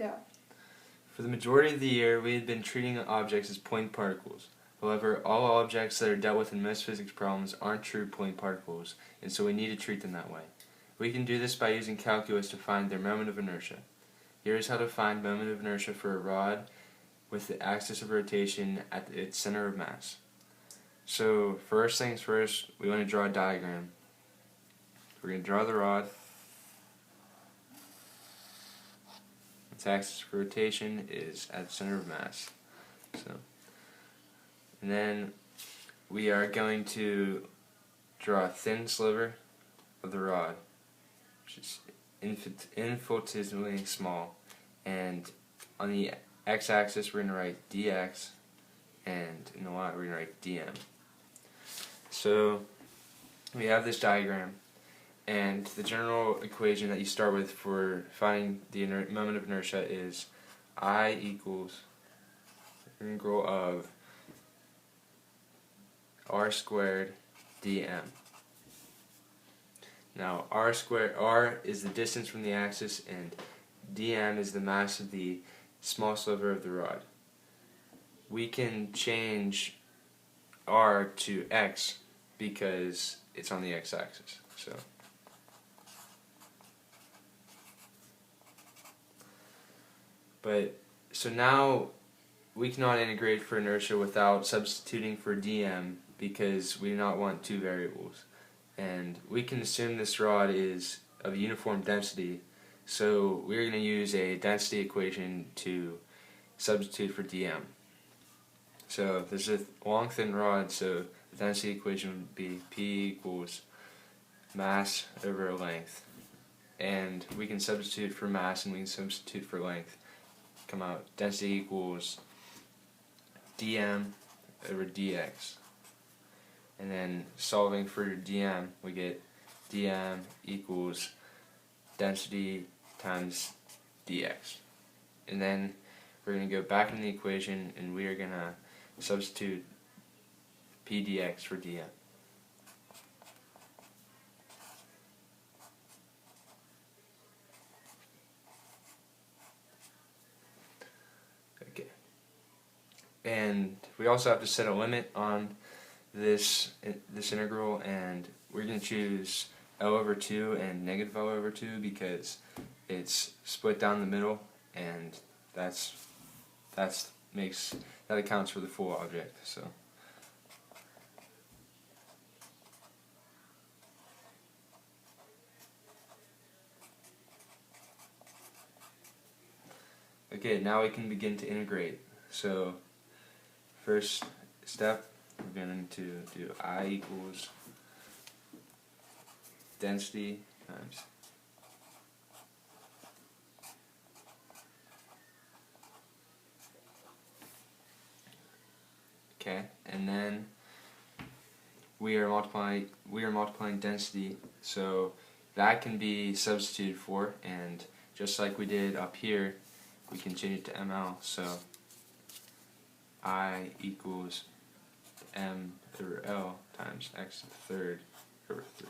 Go. For the majority of the year, we had been treating objects as point particles. However, all objects that are dealt with in most physics problems aren't true point particles, and so we need to treat them that way. We can do this by using calculus to find their moment of inertia. Here is how to find moment of inertia for a rod with the axis of rotation at its center of mass. So, first things first, we want to draw a diagram. We're going to draw the rod. Its axis of rotation is at the center of mass. And then we are going to draw a thin sliver of the rod, which is infinitesimally small. And on the x-axis, we're going to write dx, and in the y, we're going to write dm. So we have this diagram, and the general equation that you start with for finding the moment of inertia is I equals the integral of r squared dm. Now r is the distance from the axis, and dm is the mass of the small sliver of the rod. We can change r to x because it's on the x-axis. So now we cannot integrate for inertia without substituting for dm because we do not want two variables. And we can assume this rod is of uniform density, so we're going to use a density equation to substitute for dm. So this is a long thin rod, so the density equation would be P equals mass over length. And we can substitute for mass and we can substitute for length. Come out density equals dm over dx. And then solving for dm, we get dm equals density times dx. And then we're going to go back in the equation and we are going to substitute p dx for dm. Okay. And we also have to set a limit on this integral, and we're going to choose L over 2 and negative L over 2 because it's split down the middle, and that accounts for the full object. So okay, now we can begin to integrate. So first step, we're going to do I equals density times okay, and then we are multiplying density, so that can be substituted for, and just like we did up here, we can change it to ml. So I equals m over L times x to the third over 3.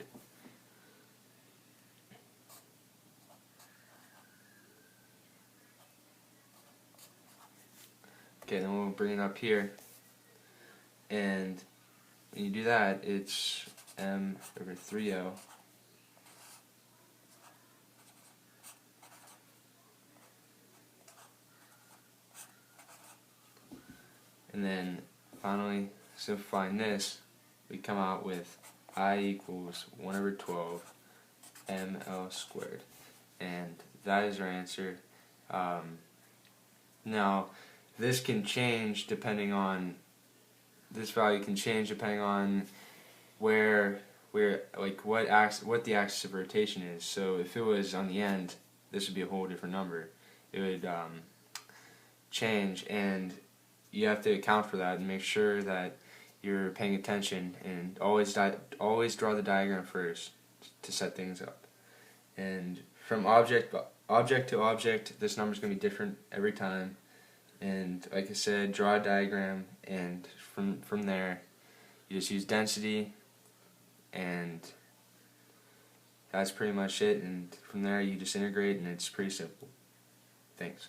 Okay, then we'll bring it up here, and when you do that, it's m over 3L and then finally simplifying this, we come out with I equals 1 over 12 ml squared, and that is our answer. Now this can change depending on what the axis of rotation is. So if it was on the end, this would be a whole different number. It would change, and you have to account for that and make sure that you're paying attention, and always draw the diagram first to set things up. And from object to object, this number is going to be different every time. And like I said, draw a diagram, and from there you just use density, and that's pretty much it. And from there you just integrate, and it's pretty simple. Thanks.